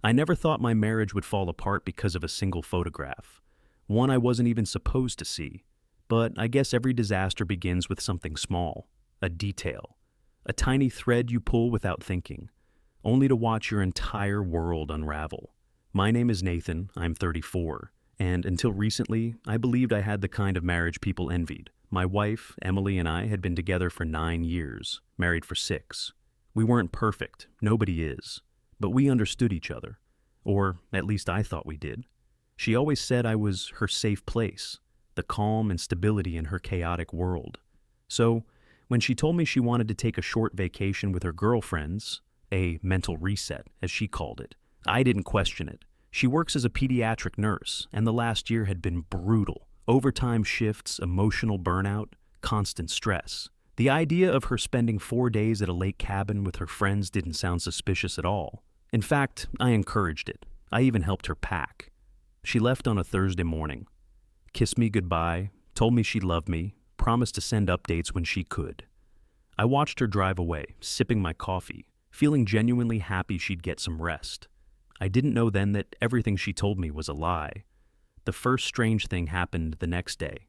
I never thought my marriage would fall apart because of a single photograph, one I wasn't even supposed to see. But I guess every disaster begins with something small, a detail, a tiny thread you pull without thinking, only to watch your entire world unravel. My name is Nathan, I'm 34, and until recently, I believed I had the kind of marriage people envied. My wife, Emily, and I had been together for 9 years, married for 6. We weren't perfect, nobody is, but we understood each other, or at least I thought we did. She always said I was her safe place, the calm and stability in her chaotic world. So, when she told me she wanted to take a short vacation with her girlfriends, a mental reset, as she called it, I didn't question it. She works as a pediatric nurse, and the last year had been brutal. Overtime shifts, emotional burnout, constant stress. The idea of her spending 4 days at a lake cabin with her friends didn't sound suspicious at all. In fact, I encouraged it. I even helped her pack. She left on a Thursday morning, kissed me goodbye, told me she loved me, promised to send updates when she could. I watched her drive away, sipping my coffee, feeling genuinely happy she'd get some rest. I didn't know then that everything she told me was a lie. The first strange thing happened the next day.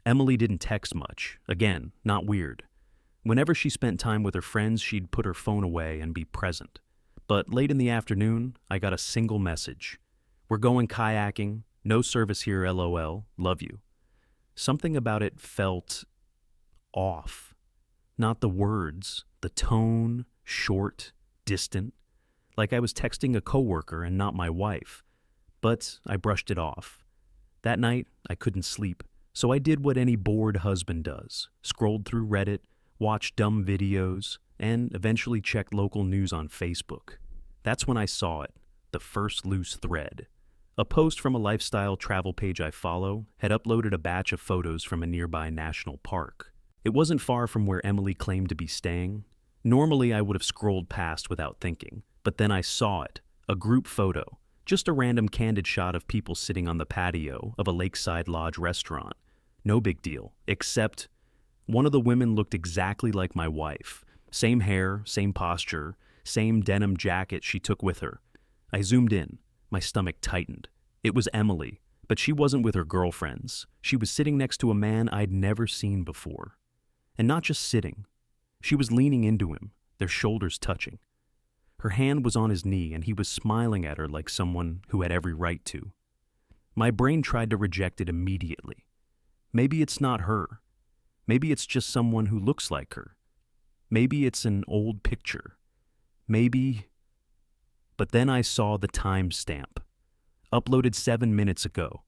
Emily didn't text much. Again, not weird. Whenever she spent time with her friends, she'd put her phone away and be present. But late in the afternoon, I got a single message. "We're going kayaking. No service here, LOL. Love you." Something about it felt off. Not the words, the tone, short, distant, like I was texting a coworker and not my wife. But I brushed it off. That night, I couldn't sleep, so I did what any bored husband does. Scrolled through Reddit, watched dumb videos, and eventually checked local news on Facebook. That's when I saw it, the first loose thread. A post from a lifestyle travel page I follow had uploaded a batch of photos from a nearby national park. It wasn't far from where Emily claimed to be staying. Normally, I would have scrolled past without thinking, but then I saw it, a group photo, just a random candid shot of people sitting on the patio of a lakeside lodge restaurant. No big deal, except one of the women looked exactly like my wife. Same hair, same posture, same denim jacket she took with her. I zoomed in. My stomach tightened. It was Emily, but she wasn't with her girlfriends. She was sitting next to a man I'd never seen before. And not just sitting. She was leaning into him, their shoulders touching. Her hand was on his knee, and he was smiling at her like someone who had every right to. My brain tried to reject it immediately. Maybe it's not her. Maybe it's just someone who looks like her. Maybe it's an old picture. Maybe... But then I saw the timestamp. Uploaded 7 minutes ago.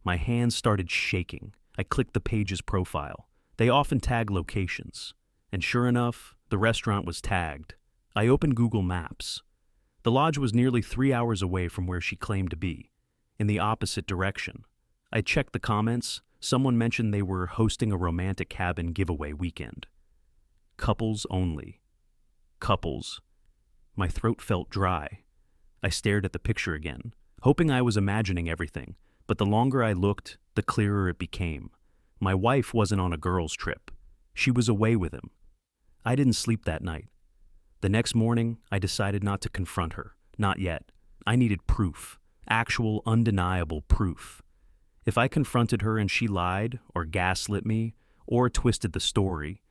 My hands started shaking. I clicked the page's profile. They often tag locations. And sure enough, the restaurant was tagged. I opened Google Maps. The lodge was nearly 3 hours away from where she claimed to be, in the opposite direction. I checked the comments. Someone mentioned they were hosting a romantic cabin giveaway weekend. Couples only. Couples. My throat felt dry. I stared at the picture again, hoping I was imagining everything, but the longer I looked, the clearer it became. My wife wasn't on a girls' trip. She was away with him. I didn't sleep that night. The next morning, I decided not to confront her. Not yet. I needed proof. Actual, undeniable proof. If I confronted her and she lied, or gaslit me, or twisted the story,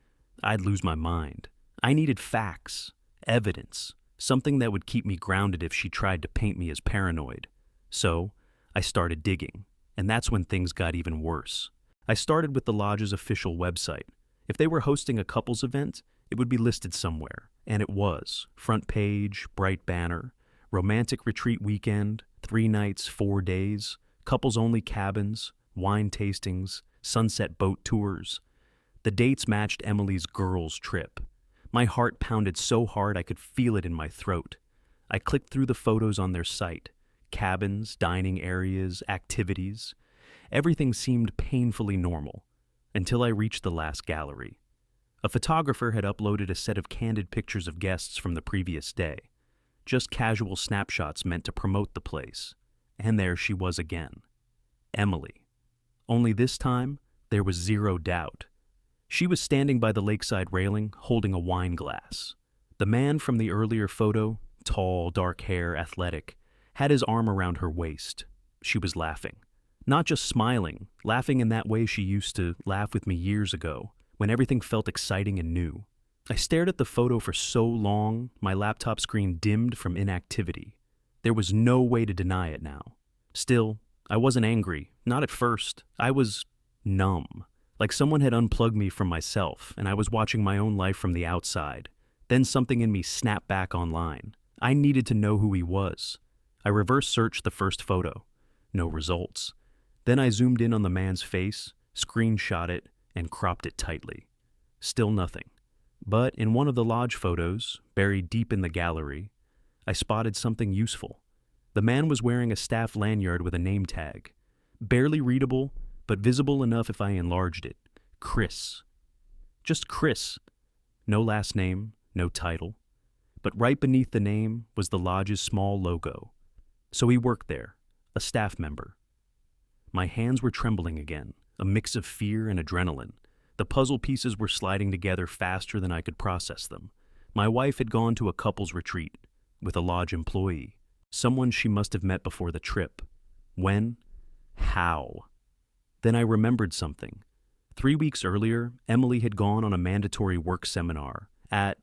I'd lose my mind. I needed facts, evidence, something that would keep me grounded if she tried to paint me as paranoid. So, I started digging, and that's when things got even worse. I started with the lodge's official website. If they were hosting a couples event, it would be listed somewhere, and it was. Front page, bright banner, romantic retreat weekend, 3 nights, 4 days, couples-only cabins, wine tastings, sunset boat tours. The dates matched Emily's girls' trip. My heart pounded so hard I could feel it in my throat. I clicked through the photos on their site. Cabins, dining areas, activities. Everything seemed painfully normal, until I reached the last gallery. A photographer had uploaded a set of candid pictures of guests from the previous day. Just casual snapshots meant to promote the place. And there she was again. Emily. Only this time, there was zero doubt. She was standing by the lakeside railing, holding a wine glass. The man from the earlier photo, tall, dark hair, athletic, had his arm around her waist. She was laughing. Not just smiling, laughing in that way she used to laugh with me years ago, when everything felt exciting and new. I stared at the photo for so long, my laptop screen dimmed from inactivity. There was no way to deny it now. Still, I wasn't angry, not at first. I was numb, like someone had unplugged me from myself, and I was watching my own life from the outside. Then something in me snapped back online. I needed to know who he was. I reverse searched the first photo. No results. Then I zoomed in on the man's face, screenshot it, and cropped it tightly. Still nothing. But in one of the lodge photos, buried deep in the gallery, I spotted something useful. The man was wearing a staff lanyard with a name tag. Barely readable, but visible enough if I enlarged it. Chris. Just Chris. No last name, no title. But right beneath the name was the lodge's small logo. So he worked there, a staff member. My hands were trembling again, a mix of fear and adrenaline. The puzzle pieces were sliding together faster than I could process them. My wife had gone to a couples retreat with a lodge employee, someone she must have met before the trip. When? How? Then I remembered something. 3 weeks earlier, Emily had gone on a mandatory work seminar at,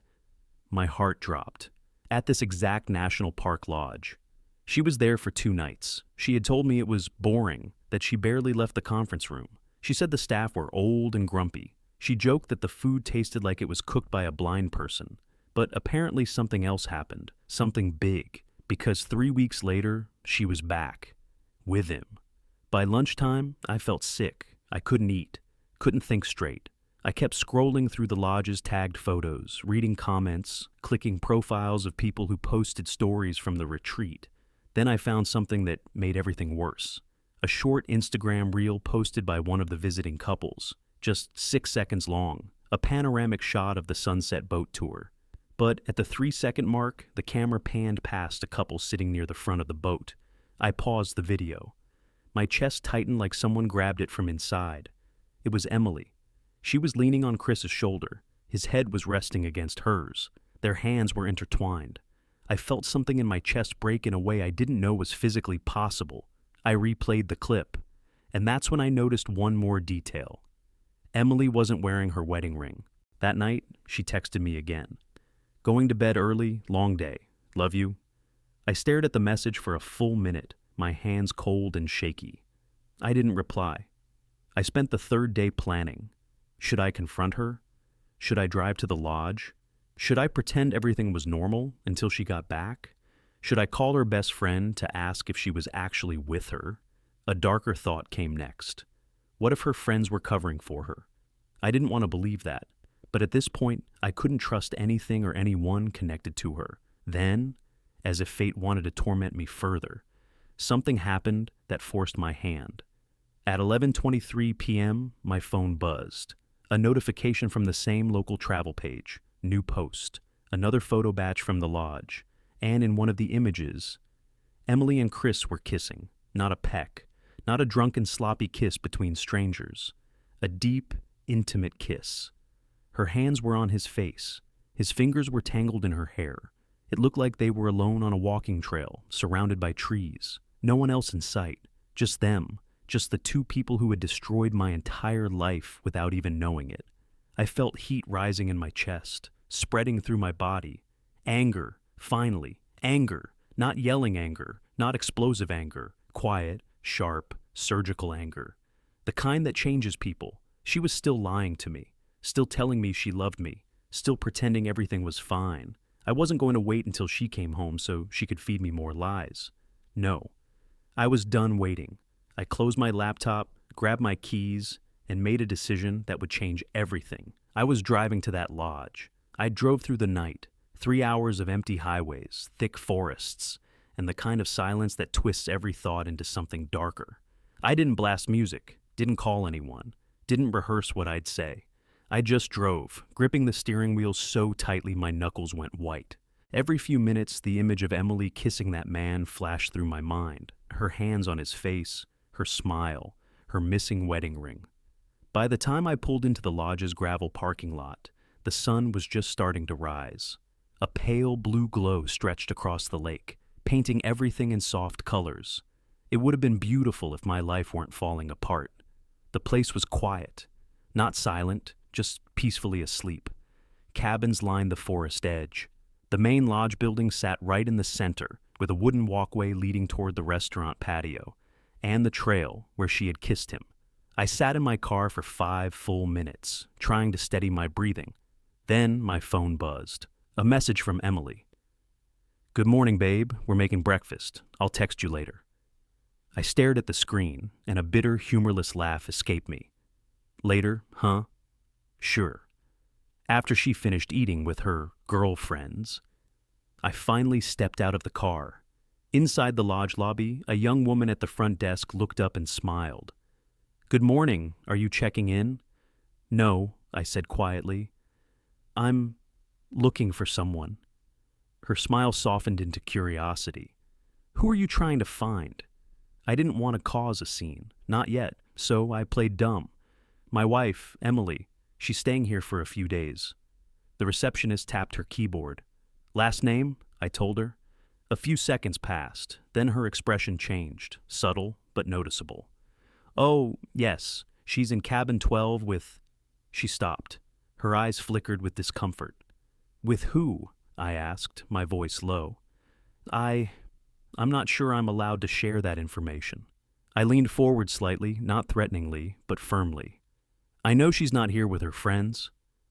my heart dropped, at this exact national park lodge. She was there for 2 nights. She had told me it was boring, that she barely left the conference room. She said the staff were old and grumpy. She joked that the food tasted like it was cooked by a blind person. But apparently something else happened, something big, because 3 weeks later, she was back. With him. By lunchtime, I felt sick. I couldn't eat, couldn't think straight. I kept scrolling through the lodge's tagged photos, reading comments, clicking profiles of people who posted stories from the retreat. Then I found something that made everything worse. A short Instagram reel posted by one of the visiting couples, just 6 seconds long, a panoramic shot of the sunset boat tour. But at the 3-second mark, the camera panned past a couple sitting near the front of the boat. I paused the video. My chest tightened like someone grabbed it from inside. It was Emily. She was leaning on Chris's shoulder. His head was resting against hers. Their hands were intertwined. I felt something in my chest break in a way I didn't know was physically possible. I replayed the clip, and that's when I noticed one more detail. Emily wasn't wearing her wedding ring. That night, she texted me again. Going to bed early, long day. Love you. I stared at the message for a full minute, my hands cold and shaky. I didn't reply. I spent the 3rd day planning. Should I confront her? Should I drive to the lodge? Should I pretend everything was normal until she got back? Should I call her best friend to ask if she was actually with her? A darker thought came next. What if her friends were covering for her? I didn't want to believe that, but at this point, I couldn't trust anything or anyone connected to her. Then, as if fate wanted to torment me further, something happened that forced my hand. At 11:23 p.m., my phone buzzed. A notification from the same local travel page. New post. Another photo batch from the lodge. And in one of the images, Emily and Chris were kissing. Not a peck. Not a drunken, sloppy kiss between strangers. A deep, intimate kiss. Her hands were on his face. His fingers were tangled in her hair. It looked like they were alone on a walking trail, surrounded by trees. No one else in sight. Just them. Just the 2 people who had destroyed my entire life without even knowing it. I felt heat rising in my chest, spreading through my body. Anger. Finally, anger, not yelling anger, not explosive anger, quiet, sharp, surgical anger. The kind that changes people. She was still lying to me, still telling me she loved me, still pretending everything was fine. I wasn't going to wait until she came home so she could feed me more lies. No, I was done waiting. I closed my laptop, grabbed my keys, and made a decision that would change everything. I was driving to that lodge. I drove through the night. 3 hours of empty highways, thick forests, and the kind of silence that twists every thought into something darker. I didn't blast music, didn't call anyone, didn't rehearse what I'd say. I just drove, gripping the steering wheel so tightly my knuckles went white. Every few minutes, the image of Emily kissing that man flashed through my mind, her hands on his face, her smile, her missing wedding ring. By the time I pulled into the lodge's gravel parking lot, the sun was just starting to rise. A pale blue glow stretched across the lake, painting everything in soft colors. It would have been beautiful if my life weren't falling apart. The place was quiet, not silent, just peacefully asleep. Cabins lined the forest edge. The main lodge building sat right in the center, with a wooden walkway leading toward the restaurant patio, and the trail where she had kissed him. I sat in my car for 5 full minutes, trying to steady my breathing. Then my phone buzzed. A message from Emily. "Good morning, babe. We're making breakfast. I'll text you later." I stared at the screen, and a bitter, humorless laugh escaped me. Later, huh? Sure. After she finished eating with her girlfriends, I finally stepped out of the car. Inside the lodge lobby, a young woman at the front desk looked up and smiled. "Good morning. Are you checking in?" "No," I said quietly. "I'm looking for someone." Her smile softened into curiosity. "Who are you trying to find?" I didn't want to cause a scene, not yet, so I played dumb. "My wife, Emily. She's staying here for a few days." The receptionist tapped her keyboard. "Last name?" I told her. A few seconds passed, then her expression changed, subtle but noticeable. "Oh, yes, she's in cabin 12 with—" She stopped. Her eyes flickered with discomfort. "With who?" I asked, my voice low. I'm not sure I'm allowed to share that information." I leaned forward slightly, not threateningly, but firmly. "I know she's not here with her friends."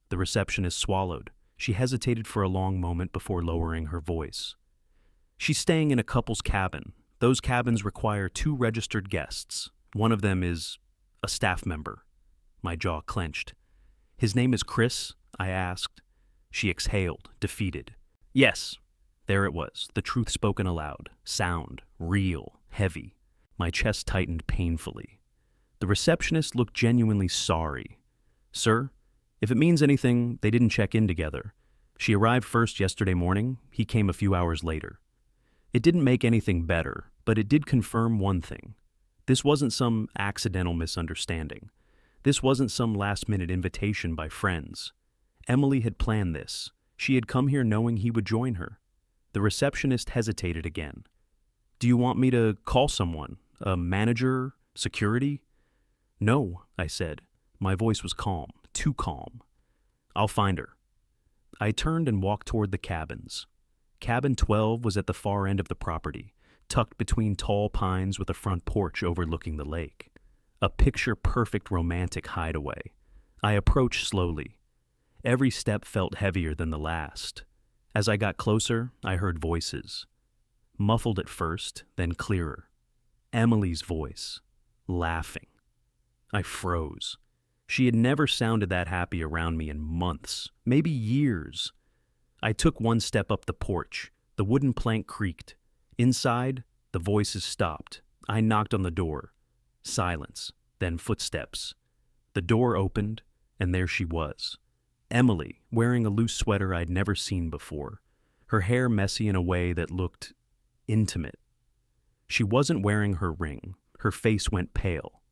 The receptionist swallowed. She hesitated for a long moment before lowering her voice. "She's staying in a couple's cabin. Those cabins require 2 registered guests. One of them is a staff member." My jaw clenched. "His name is Chris?" I asked. She exhaled, defeated. "Yes." There it was, the truth spoken aloud. Sound, real, heavy. My chest tightened painfully. The receptionist looked genuinely sorry. "Sir, if it means anything, they didn't check in together. She arrived first yesterday morning. He came a few hours later." It didn't make anything better, but it did confirm one thing. This wasn't some accidental misunderstanding. This wasn't some last-minute invitation by friends. Emily had planned this. She had come here knowing he would join her. The receptionist hesitated again. "Do you want me to call someone? A manager? Security?" "No," I said. My voice was calm, too calm. "I'll find her." I turned and walked toward the cabins. Cabin 12 was at the far end of the property, tucked between tall pines with a front porch overlooking the lake. A picture-perfect romantic hideaway. I approached slowly. Every step felt heavier than the last. As I got closer, I heard voices. Muffled at first, then clearer. Emily's voice, laughing. I froze. She had never sounded that happy around me in months, maybe years. I took one step up the porch. The wooden plank creaked. Inside, the voices stopped. I knocked on the door. Silence, then footsteps. The door opened, and there she was. Emily, wearing a loose sweater I'd never seen before, her hair messy in a way that looked intimate. She wasn't wearing her ring. Her face went pale.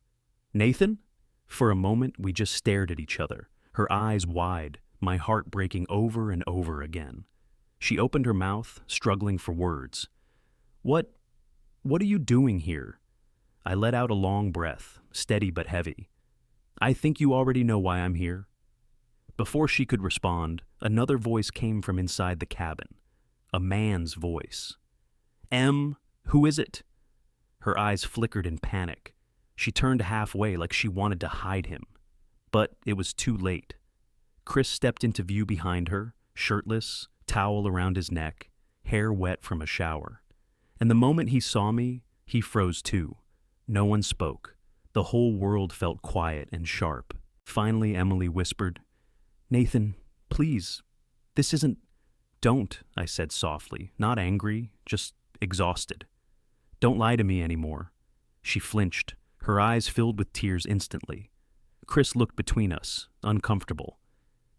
"Nathan?" For a moment, we just stared at each other, her eyes wide, my heart breaking over and over again. She opened her mouth, struggling for words. What are you doing here?" I let out a long breath, steady but heavy. "I think you already know why I'm here." Before she could respond, another voice came from inside the cabin. A man's voice. Who is it?" Her eyes flickered in panic. She turned halfway like she wanted to hide him. But it was too late. Chris stepped into view behind her, shirtless, towel around his neck, hair wet from a shower. And the moment he saw me, he froze too. No one spoke. The whole world felt quiet and sharp. Finally, Emily whispered, "Nathan, please, this isn't—" "Don't," I said softly, not angry, just exhausted. "Don't lie to me anymore." She flinched, her eyes filled with tears instantly. Chris looked between us, uncomfortable.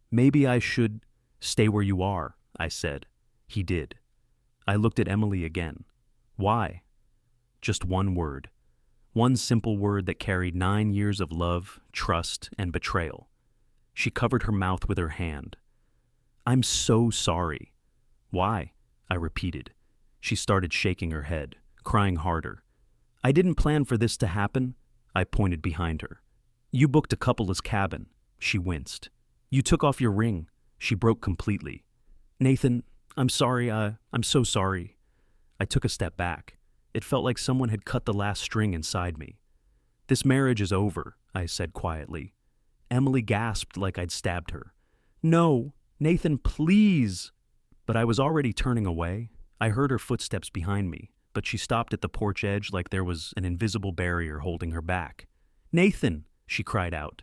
"Maybe I should stay where you are," I said. He did. I looked at Emily again. "Why?" Just one word. One simple word that carried 9 years of love, trust, and betrayal. She covered her mouth with her hand. "I'm so sorry." "Why?" I repeated. She started shaking her head, crying harder. I didn't plan for this to happen. I pointed behind her. You booked a couple's cabin. She winced. You took off your ring. She broke completely. Nathan, I'm sorry. I'm so sorry. I took a step back. It felt like someone had cut the last string inside me. This marriage is over, I said quietly. Emily gasped like I'd stabbed her. No, Nathan, please. But I was already turning away. I heard her footsteps behind me, but she stopped at the porch edge like there was an invisible barrier holding her back. Nathan, she cried out.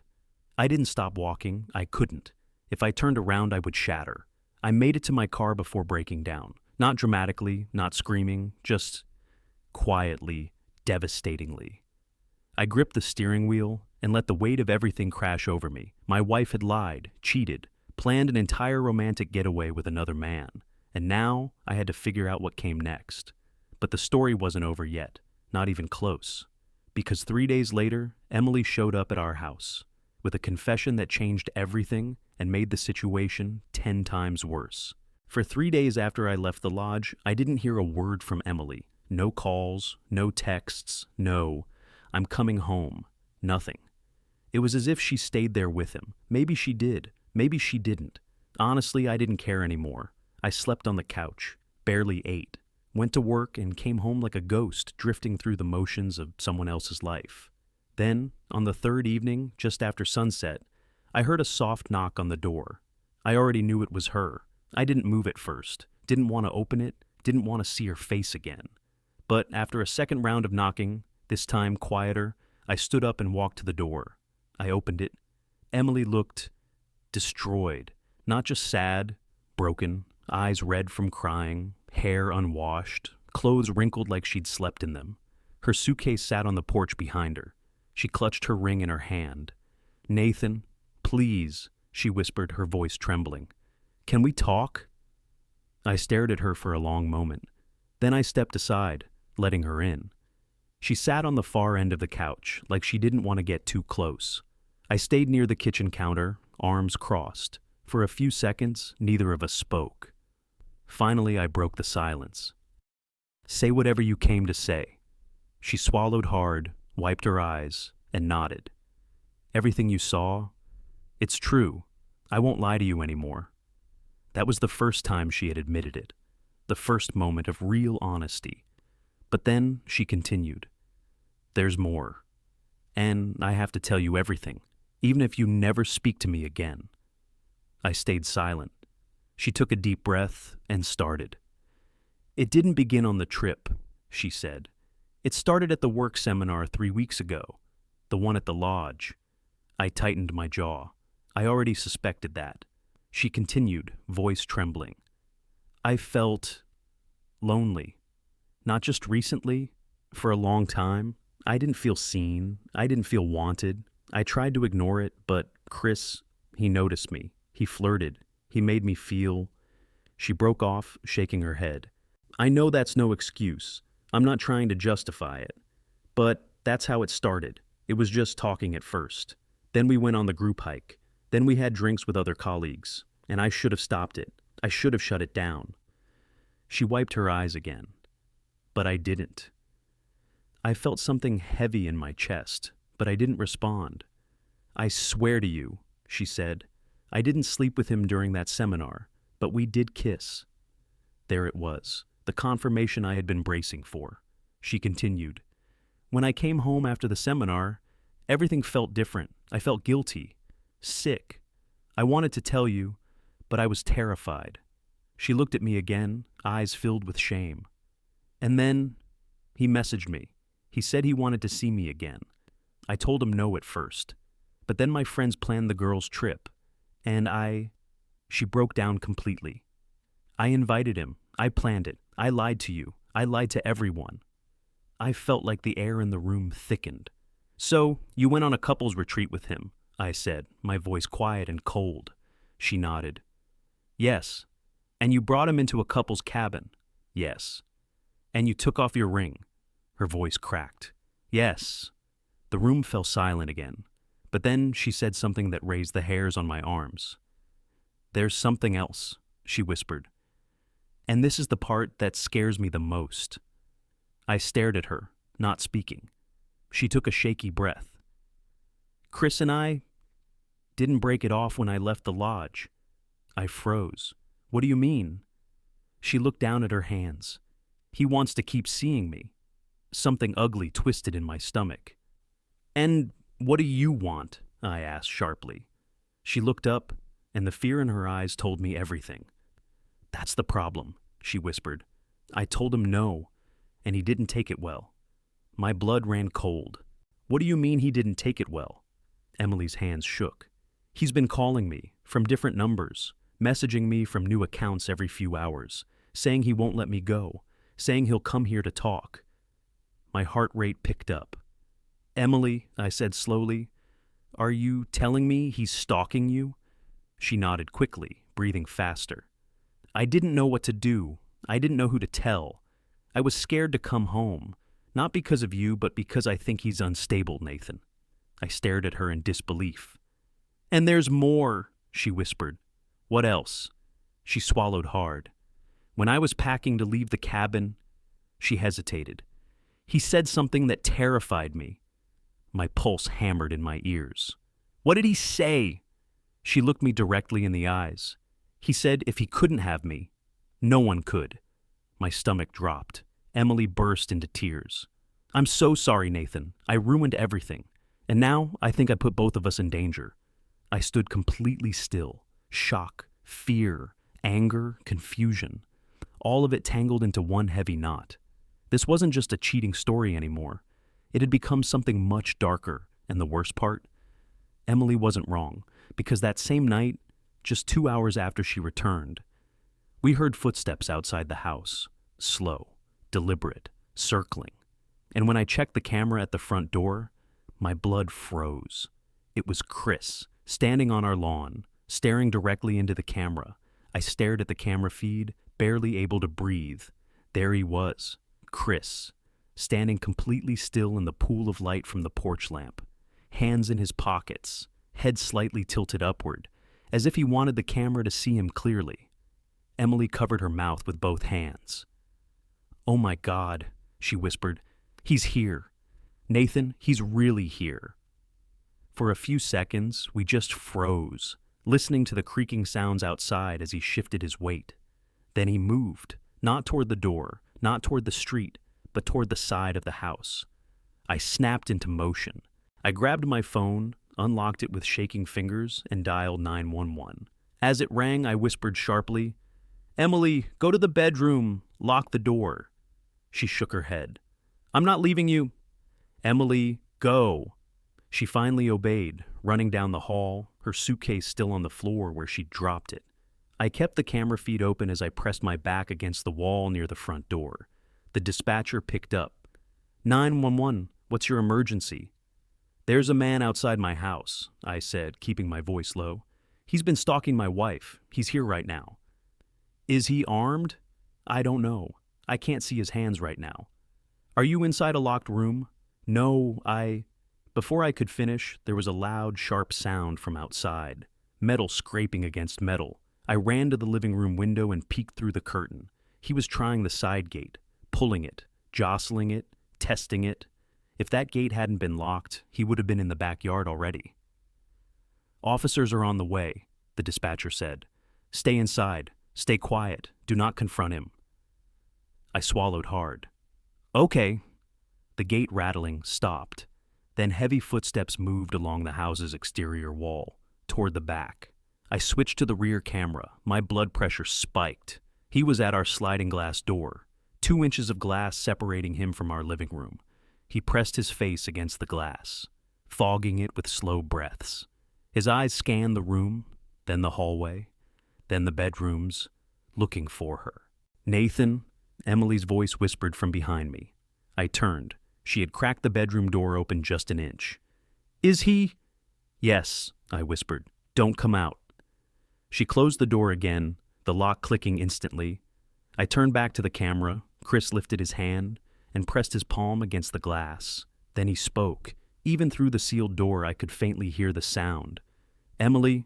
I didn't stop walking. I couldn't. If I turned around, I would shatter. I made it to my car before breaking down. Not dramatically, not screaming, just quietly, devastatingly. I gripped the steering wheel and let the weight of everything crash over me. My wife had lied, cheated, planned an entire romantic getaway with another man, and now I had to figure out what came next. But the story wasn't over yet, not even close, because 3 days later, Emily showed up at our house with a confession that changed everything and made the situation 10 times worse. For 3 days after I left the lodge, I didn't hear a word from Emily. No calls, no texts, no, I'm coming home, nothing. It was as if she stayed there with him. Maybe she did, maybe she didn't. Honestly, I didn't care anymore. I slept on the couch, barely ate, went to work and came home like a ghost drifting through the motions of someone else's life. Then, on the third evening, just after sunset, I heard a soft knock on the door. I already knew it was her. I didn't move at first, didn't want to open it, didn't want to see her face again. But after a second round of knocking, this time quieter, I stood up and walked to the door. I opened it. Emily looked destroyed, not just sad, broken, eyes red from crying, hair unwashed, clothes wrinkled like she'd slept in them. Her suitcase sat on the porch behind her. She clutched her ring in her hand. Nathan, please, she whispered, her voice trembling. Can we talk? I stared at her for a long moment. Then I stepped aside, letting her in. She sat on the far end of the couch, like she didn't want to get too close. I stayed near the kitchen counter, arms crossed. For a few seconds, neither of us spoke. Finally, I broke the silence. Say whatever you came to say. She swallowed hard, wiped her eyes, and nodded. Everything you saw, it's true. I won't lie to you anymore. That was the first time she had admitted it, the first moment of real honesty. But then she continued, there's more. And I have to tell you everything, even if you never speak to me again. I stayed silent. She took a deep breath and started. It didn't begin on the trip, she said. It started at the work seminar 3 weeks ago, the one at the lodge. I tightened my jaw. I already suspected that. She continued, voice trembling. I felt lonely. Not just recently, for a long time. I didn't feel seen. I didn't feel wanted. I tried to ignore it, but Chris, he noticed me. He flirted. He made me feel... She broke off, shaking her head. I know that's no excuse. I'm not trying to justify it. But that's how it started. It was just talking at first. Then we went on the group hike. Then we had drinks with other colleagues. And I should have stopped it. I should have shut it down. She wiped her eyes again. But I didn't. I felt something heavy in my chest, but I didn't respond. I swear to you, she said, I didn't sleep with him during that seminar, but we did kiss. There it was, the confirmation I had been bracing for. She continued, when I came home after the seminar, everything felt different. I felt guilty, sick. I wanted to tell you, but I was terrified. She looked at me again, eyes filled with shame. And then he messaged me. He said he wanted to see me again. I told him no at first. But then my friends planned the girls' trip. And she broke down completely. I invited him. I planned it. I lied to you. I lied to everyone. I felt like the air in the room thickened. So, you went on a couple's retreat with him, I said, my voice quiet and cold. She nodded. Yes. And you brought him into a couple's cabin. Yes. And you took off your ring. Her voice cracked. Yes. The room fell silent again. But then she said something that raised the hairs on my arms. There's something else, she whispered. And this is the part that scares me the most. I stared at her, not speaking. She took a shaky breath. Chris and I didn't break it off when I left the lodge. I froze. What do you mean? She looked down at her hands. He wants to keep seeing me. Something ugly twisted in my stomach. And what do you want? I asked sharply. She looked up, and the fear in her eyes told me everything. That's the problem, she whispered. I told him no, and he didn't take it well. My blood ran cold. What do you mean he didn't take it well? Emily's hands shook. He's been calling me, from different numbers, messaging me from new accounts every few hours, saying he won't let me go, saying he'll come here to talk. My heart rate picked up. Emily, I said slowly, are you telling me he's stalking you? She nodded quickly, breathing faster. I didn't know what to do. I didn't know who to tell. I was scared to come home, not because of you, but because I think he's unstable, Nathan. I stared at her in disbelief. And there's more, she whispered. What else? She swallowed hard. When I was packing to leave the cabin, she hesitated. He said something that terrified me. My pulse hammered in my ears. What did he say? She looked me directly in the eyes. He said if he couldn't have me, no one could. My stomach dropped. Emily burst into tears. I'm so sorry, Nathan. I ruined everything. And now I think I put both of us in danger. I stood completely still. Shock, fear, anger, confusion. All of it tangled into one heavy knot. This wasn't just a cheating story anymore. It had become something much darker, and the worst part? Emily wasn't wrong, because that same night, just 2 hours after she returned, we heard footsteps outside the house, slow, deliberate, circling. And when I checked the camera at the front door, my blood froze. It was Chris, standing on our lawn, staring directly into the camera. I stared at the camera feed, barely able to breathe. There he was, Chris, standing completely still in the pool of light from the porch lamp, hands in his pockets, head slightly tilted upward, as if he wanted the camera to see him clearly. Emily covered her mouth with both hands. Oh my God, she whispered. He's here. Nathan, he's really here. For a few seconds, we just froze, listening to the creaking sounds outside as he shifted his weight. Then he moved, not toward the door, not toward the street, but toward the side of the house. I snapped into motion. I grabbed my phone, unlocked it with shaking fingers, and dialed 911. As it rang, I whispered sharply, Emily, go to the bedroom, lock the door. She shook her head. I'm not leaving you. Emily, go. She finally obeyed, running down the hall, her suitcase still on the floor where she'd dropped it. I kept the camera feed open as I pressed my back against the wall near the front door. The dispatcher picked up. 911, what's your emergency? There's a man outside my house, I said, keeping my voice low. He's been stalking my wife. He's here right now. Is he armed? I don't know. I can't see his hands right now. Are you inside a locked room? No, Before I could finish, there was a loud, sharp sound from outside, metal scraping against metal. I ran to the living room window and peeked through the curtain. He was trying the side gate, pulling it, jostling it, testing it. If that gate hadn't been locked, he would have been in the backyard already. Officers are on the way, the dispatcher said. Stay inside. Stay quiet. Do not confront him. I swallowed hard. Okay. The gate rattling stopped. Then heavy footsteps moved along the house's exterior wall, toward the back. I switched to the rear camera. My blood pressure spiked. He was at our sliding glass door, 2 inches of glass separating him from our living room. He pressed his face against the glass, fogging it with slow breaths. His eyes scanned the room, then the hallway, then the bedrooms, looking for her. Nathan, Emily's voice whispered from behind me. I turned. She had cracked the bedroom door open just an inch. Is he? Yes, I whispered. Don't come out. She closed the door again, the lock clicking instantly. I turned back to the camera. Chris lifted his hand and pressed his palm against the glass. Then he spoke. Even through the sealed door, I could faintly hear the sound. Emily,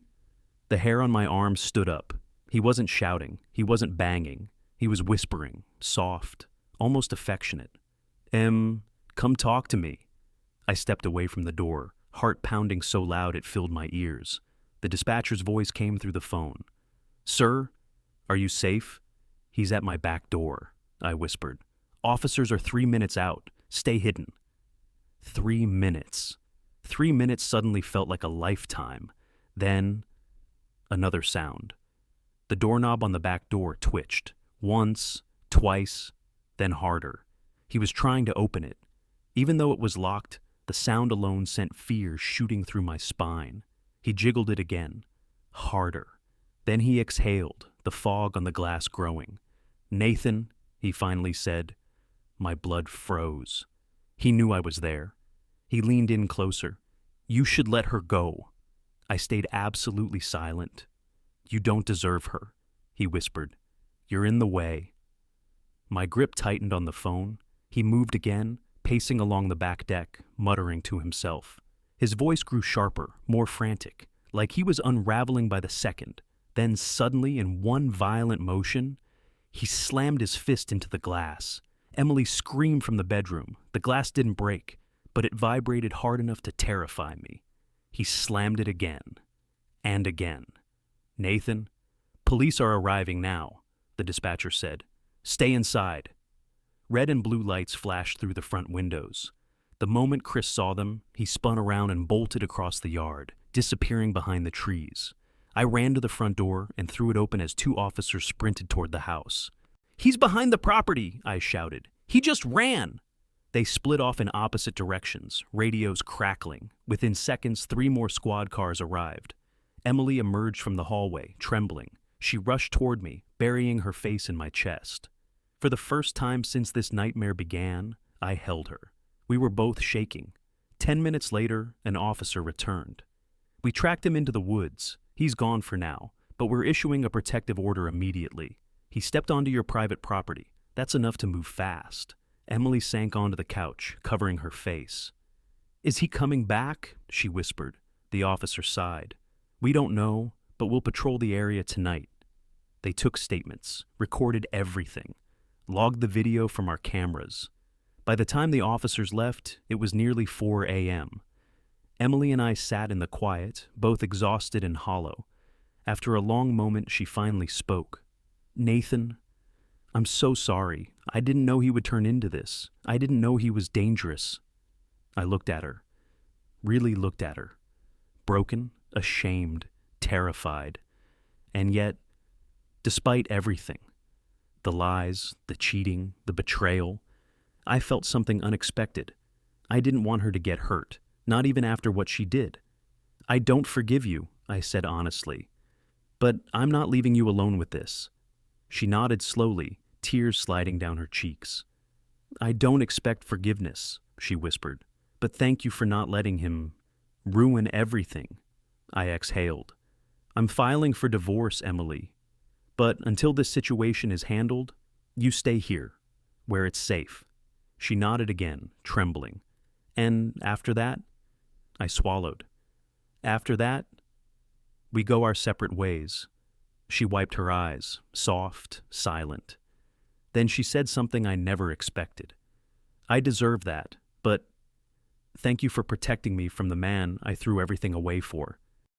the hair on my arm stood up. He wasn't shouting. He wasn't banging. He was whispering, soft, almost affectionate. Come talk to me. I stepped away from the door, heart pounding so loud it filled my ears. The dispatcher's voice came through the phone. Sir, are you safe? He's at my back door, I whispered. Officers are 3 minutes out. Stay hidden. 3 minutes. 3 minutes suddenly felt like a lifetime. Then, another sound. The doorknob on the back door twitched. Once, twice, then harder. He was trying to open it. Even though it was locked, the sound alone sent fear shooting through my spine. He jiggled it again. Harder. Then he exhaled, the fog on the glass growing. Nathan, he finally said. My blood froze. He knew I was there. He leaned in closer. You should let her go. I stayed absolutely silent. You don't deserve her, he whispered. You're in the way. My grip tightened on the phone. He moved again, pacing along the back deck, muttering to himself. His voice grew sharper, more frantic, like he was unraveling by the second. Then suddenly, in one violent motion, he slammed his fist into the glass. Emily screamed from the bedroom. The glass didn't break, but it vibrated hard enough to terrify me. He slammed it again. And again. Nathan, police are arriving now, the dispatcher said. Stay inside. Red and blue lights flashed through the front windows. The moment Chris saw them, he spun around and bolted across the yard, disappearing behind the trees. I ran to the front door and threw it open as 2 officers sprinted toward the house. He's behind the property, I shouted. He just ran. They split off in opposite directions, radios crackling. Within seconds, 3 more squad cars arrived. Emily emerged from the hallway, trembling. She rushed toward me, burying her face in my chest. For the first time since this nightmare began, I held her. We were both shaking. 10 minutes later, an officer returned. We tracked him into the woods. He's gone for now, but we're issuing a protective order immediately. He stepped onto your private property. That's enough to move fast. Emily sank onto the couch, covering her face. Is he coming back? She whispered. The officer sighed. We don't know, but we'll patrol the area tonight. They took statements, recorded everything, logged the video from our cameras. By the time the officers left, it was nearly 4 a.m. Emily and I sat in the quiet, both exhausted and hollow. After a long moment, she finally spoke. Nathan, I'm so sorry. I didn't know he would turn into this. I didn't know he was dangerous. I looked at her, really looked at her. Broken, ashamed, terrified. And yet, despite everything, the lies, the cheating, the betrayal, I felt something unexpected. I didn't want her to get hurt, not even after what she did. I don't forgive you, I said honestly. But I'm not leaving you alone with this. She nodded slowly, tears sliding down her cheeks. I don't expect forgiveness, she whispered, but thank you for not letting him ruin everything. I exhaled. I'm filing for divorce, Emily. But until this situation is handled, you stay here, where it's safe. She nodded again, trembling. And after that, I swallowed. After that, we go our separate ways. She wiped her eyes, soft, silent. Then she said something I never expected. I deserve that, but thank you for protecting me from the man I threw everything away for.